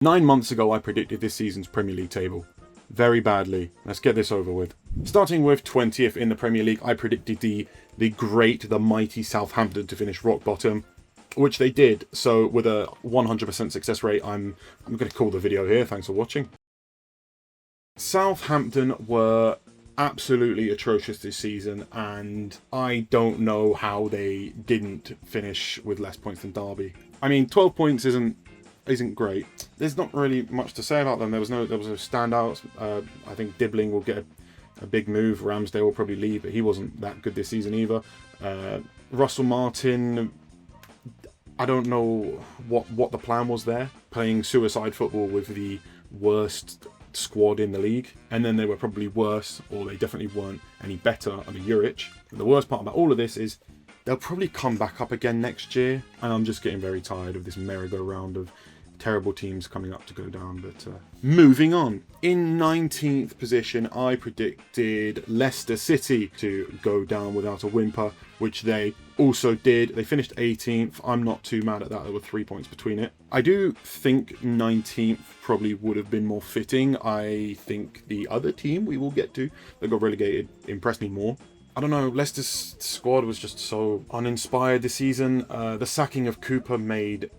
9 months ago, I predicted this season's Premier League table. Very badly. Let's get this over with. Starting with 20th in the Premier League, I predicted the mighty Southampton to finish rock bottom, which they did. So with a 100% success rate, I'm going to call the video here. Thanks for watching. Southampton were absolutely atrocious this season, and I don't know how they didn't finish with less points than Derby. I mean, 12 points isn't great. There's not really much to say about them. There was no standouts. I think Dibbling will get a big move. Ramsdale will probably leave, but he wasn't that good this season either. Russell Martin, I don't know what the plan was there. Playing suicide football with the worst squad in the league, and then they were probably worse, or they definitely weren't any better under Juric. And the worst part about all of this is they'll probably come back up again next year, and I'm just getting very tired of this merry-go-round of terrible teams coming up to go down. But moving on. In 19th position, I predicted Leicester City to go down without a whimper, which they also did. They finished 18th. I'm not too mad at that. There were 3 points between it. I do think 19th probably would have been more fitting. I think the other team we will get to that got relegated impressed me more. I don't know, Leicester's squad was just so uninspired this season. The sacking of Cooper made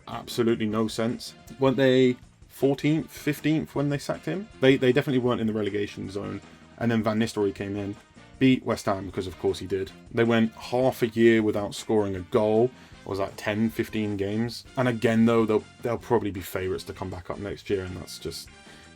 absolutely no sense. Weren't they 14th, 15th when they sacked him? They definitely weren't in the relegation zone. And then Van Nistelrooy came in, beat West Ham, because of course he did. They went half a year without scoring a goal. It was like 10, 15 games. And again, though, they'll probably be favourites to come back up next year, and that's just...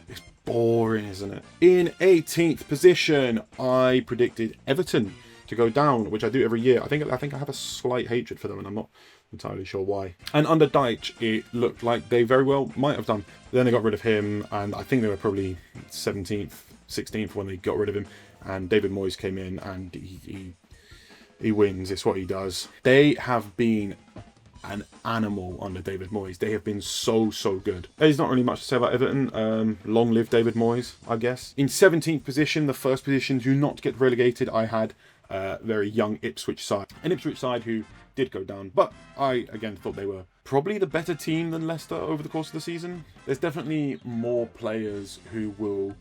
it's boring, isn't it? In 18th position, I predicted Everton to go down, which I do every year. I think I have a slight hatred for them, and I'm not entirely sure why. And under Deitch, it looked like they very well might have done. Then they got rid of him, and I think they were probably 17th, 16th when they got rid of him. And David Moyes came in, and he wins. It's what he does. They have been an animal under David Moyes. They have been so good. There's not really much to say about Everton. Long live David Moyes, I guess. In 17th position, the first position to not get relegated, I had very young Ipswich side. An Ipswich side who did go down, but I again thought they were probably the better team than Leicester over the course of the season. There's definitely more players who will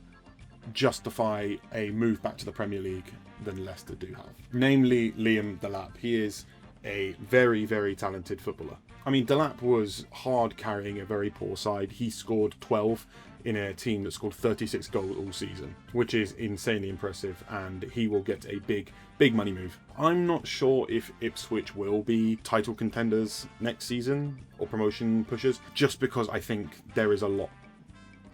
justify a move back to the Premier League than Leicester do have. Namely Liam Delap. He is a very talented footballer. I mean, Delap was hard carrying a very poor side. He scored 12 in a team that scored 36 goals all season, which is insanely impressive, and he will get a big money move. I'm not sure if Ipswich will be title contenders next season or promotion pushers, just because I think there is a lot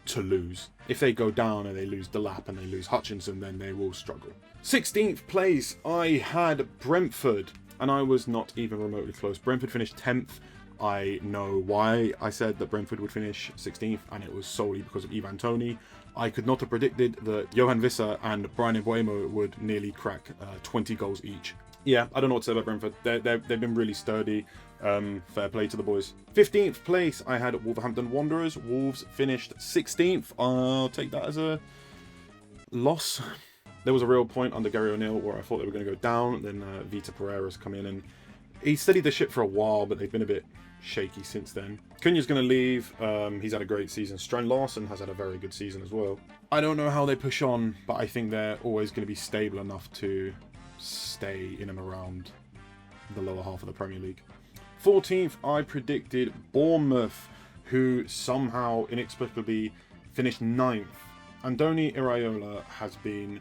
to lose. If they go down and they lose Delap and they lose Hutchinson, then they will struggle. 16th place, I had Brentford, and I was not even remotely close. Brentford finished 10th. I know why I said that Brentford would finish 16th, and it was solely because of Ivan Toney. I could not have predicted that Johan Visser and Brian Mbeumo would nearly crack 20 goals each. Yeah, I don't know what to say about Brentford. They've been really sturdy. Fair play to the boys. 15th place, I had Wolverhampton Wanderers. Wolves finished 16th. I'll take that as a loss. There was a real point under Gary O'Neill where I thought they were going to go down. Then Vitor Pereira's come in, and he steadied the ship for a while, but they've been a bit shaky since then. Cunha's going to leave. He's had a great season. Strand Larson has had a very good season as well. I don't know how they push on, but I think they're always going to be stable enough to stay in and around the lower half of the Premier League. 14th, I predicted Bournemouth, who somehow inexplicably finished 9th. Andoni Iraola has been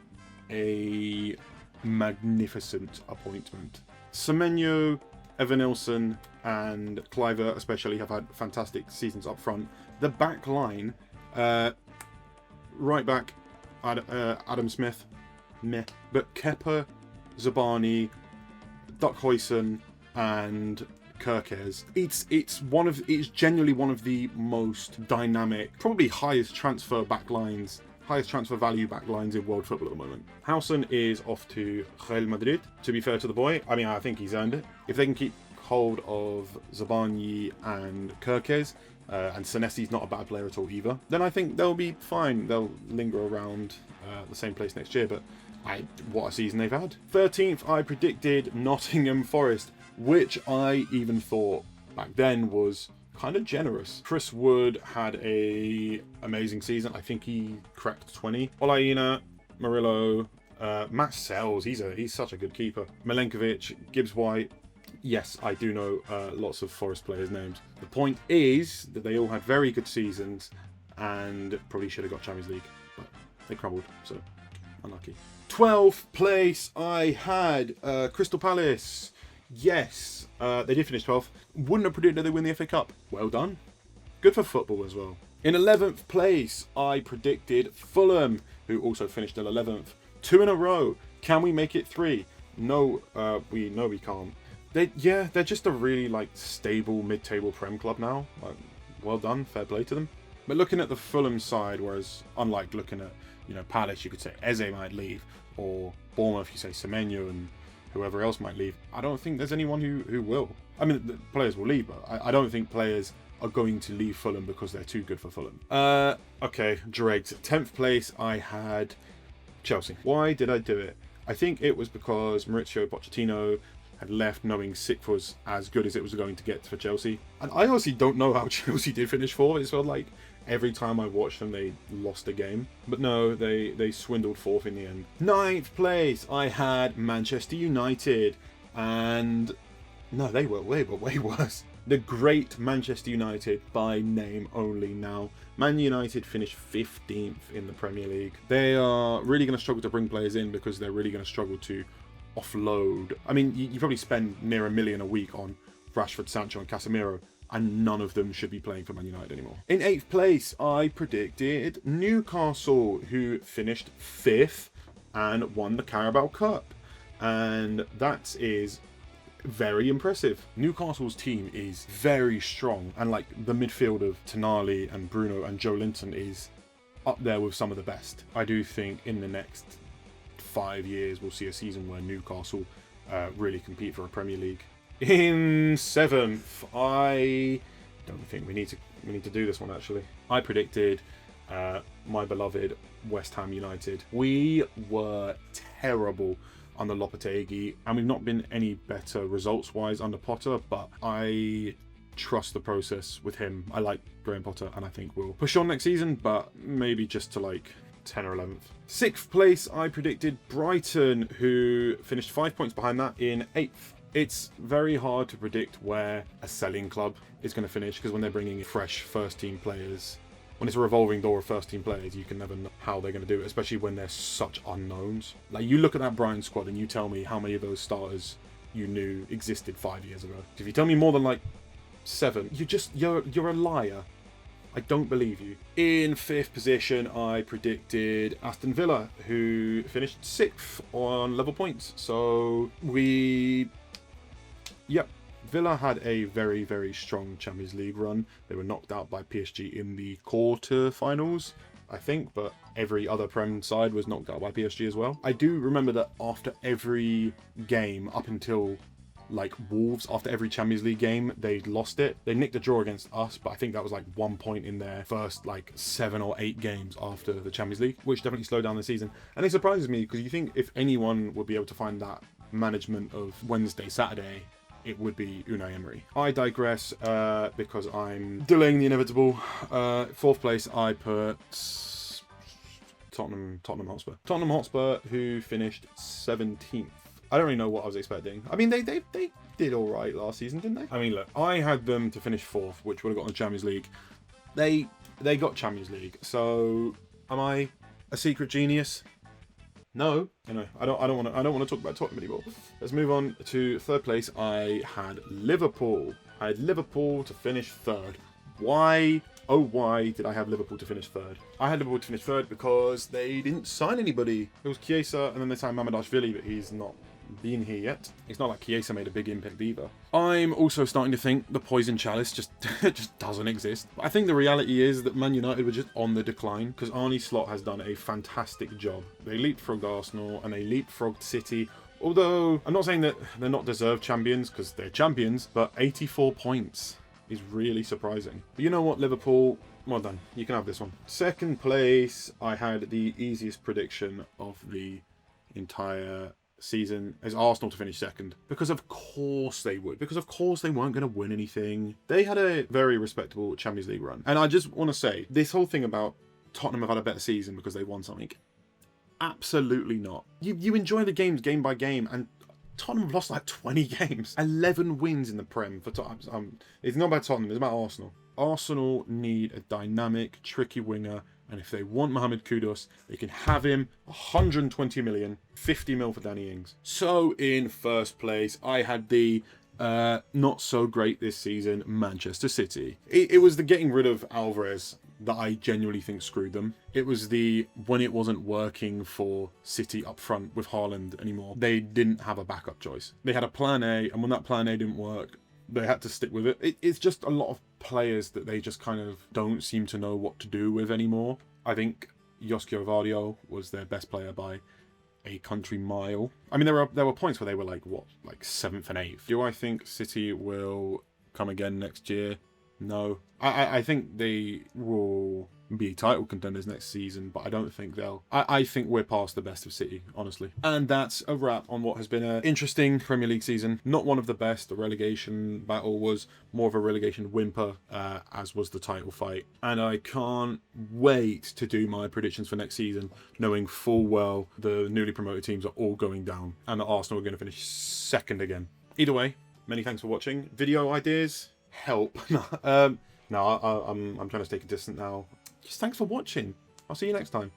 a magnificent appointment. Semenyo, Evanilson, and Cliver especially have had fantastic seasons up front. The back line, right back, Adam Smith, meh. But Kepa, Zabani, Duck Hoyson, and Kirkes. It's genuinely one of the most dynamic, probably highest transfer value backlines in world football at the moment. Howson is off to Real Madrid. To be fair to the boy, I mean, I think he's earned it. If they can keep hold of Zabani and Kirkes, and Senesi's not a bad player at all either, then I think they'll be fine. They'll linger around the same place next year, but what a season they've had. 13th, I predicted Nottingham Forest, which I even thought back then was kind of generous. Chris Wood had a amazing season. I think he cracked 20. Olaina, Murillo, Matt Sells, he's such a good keeper. Milenkovic, Gibbs White. Yes, I do know lots of Forest players' names. The point is that they all had very good seasons and probably should have got Champions League, but they crumbled, so unlucky. 12th place, I had Crystal Palace. Yes, they did finish 12th. Wouldn't have predicted they'd win the FA Cup. Well done. Good for football as well. In 11th place, I predicted Fulham, who also finished in 11th. 2 in a row. Can we make it 3? No, we can't. They're just a really stable mid-table Prem club now. Well done, fair play to them. But looking at the Fulham side, whereas unlike looking at Palace, you could say Eze might leave, or Bournemouth, you say Semenyo and whoever else might leave. I don't think there's anyone who will. I mean, the players will leave, but I don't think players are going to leave Fulham because they're too good for Fulham. Okay, dregs. 10th place, I had Chelsea. Why did I do it? I think it was because Mauricio Pochettino had left knowing 6th was as good as it was going to get for Chelsea. And I honestly don't know how Chelsea did finish 4th. It felt like every time I watched them, they lost a game. But no, they swindled 4th in the end. 9th place, I had Manchester United. And no, they were way worse. The great Manchester United by name only now. Man United finished 15th in the Premier League. They are really going to struggle to bring players in because they're really going to struggle to offload. I mean, you probably spend near $1 million a week on Rashford, Sancho and Casemiro, and none of them should be playing for Man United anymore. In 8th place, I predicted Newcastle, who finished 5th and won the Carabao Cup. And that is very impressive. Newcastle's team is very strong, and the midfield of Tonali and Bruno and Joe Linton is up there with some of the best. I do think in the next 5 years we'll see a season where Newcastle really compete for a Premier League. In 7th, I don't think we need to do this one actually. I predicted my beloved West Ham United. We were terrible under Lopetegui, and we've not been any better results-wise under Potter, but I trust the process with him. I like Graham Potter, and I think we'll push on next season, but maybe just to 10 or 11th. 6th place, I predicted Brighton, who finished 5 points behind that in 8th. It's very hard to predict where a selling club is going to finish, because when they're bringing in fresh first-team players, when it's a revolving door of first-team players, you can never know how they're going to do it, especially when they're such unknowns. You look at that Brighton squad and you tell me how many of those starters you knew existed 5 years ago. If you tell me more than 7, you're a liar. I don't believe you. In 5th position, I predicted Aston Villa, who finished 6th on level points. So Villa had a very, very strong Champions League run. They were knocked out by PSG in the quarter-finals, I think, but every other Prem side was knocked out by PSG as well. I do remember that after every game, up until Wolves, after every Champions League game, they lost it. They nicked a draw against us, but I think that was 1 point in their first 7 or 8 games after the Champions League, which definitely slowed down the season. And it surprises me, because you think if anyone would be able to find that management of Wednesday, Saturday, it would be Unai Emery. I digress because I'm delaying the inevitable. 4th place, I put Tottenham Hotspur. Tottenham Hotspur, who finished 17th. I don't really know what I was expecting. I mean, they did all right last season, didn't they? I mean, look, I had them to finish 4th, which would have gotten the Champions League. They got Champions League. So, am I a secret genius? No, I don't want to talk about Tottenham anymore. Let's move on to 3rd place. I had Liverpool. I had Liverpool to finish 3rd. Why? Oh, why did I have Liverpool to finish 3rd? I had Liverpool to finish 3rd because they didn't sign anybody. It was Chiesa, and then they signed Mamardashvili, but he's not been here yet. It's not like Chiesa made a big impact either. I'm also starting to think the poison chalice just doesn't exist. I think the reality is that Man United were just on the decline, because Arne Slot has done a fantastic job. They leapfrogged Arsenal and they leapfrogged City. Although, I'm not saying that they're not deserved champions, because they're champions, but 84 points is really surprising. But you know what, Liverpool? Well done. You can have this one. 2nd place, I had the easiest prediction of the entire season is Arsenal to finish second. Because of course they would. Because of course they weren't going to win anything. They had a very respectable Champions League run. And I just want to say, this whole thing about Tottenham have had a better season because they won something. Absolutely not. You enjoy the games game by game, and Tottenham have lost like 20 games. 11 wins in the Prem for Tottenham. It's not about Tottenham, it's about Arsenal. Arsenal need a dynamic, tricky winger, and if they want Mohamed Kudus, they can have him. 120 million, 50 mil for Danny Ings. So in first place, I had the not so great this season Manchester City. It was the getting rid of Alvarez that I genuinely think screwed them. It was the when it wasn't working for City up front with Haaland anymore, they didn't have a backup choice. They had a plan A, and when that plan A didn't work, they had to stick with it. It's just a lot of players that they just kind of don't seem to know what to do with anymore. I think Josko Vardio was their best player by a country mile. I mean, there were points where they were like 7th and 8th. Do I think City will come again next year? No. I think they will be title contenders next season, but I don't think they'll. I think we're past the best of City, honestly. And that's a wrap on what has been an interesting Premier League season. Not one of the best. The relegation battle was more of a relegation whimper, as was the title fight. And I can't wait to do my predictions for next season, knowing full well the newly promoted teams are all going down and that Arsenal are going to finish second again. Either way, many thanks for watching. Video ideas? Help. No, I'm trying to stay consistent now. Just thanks for watching. I'll see you next time.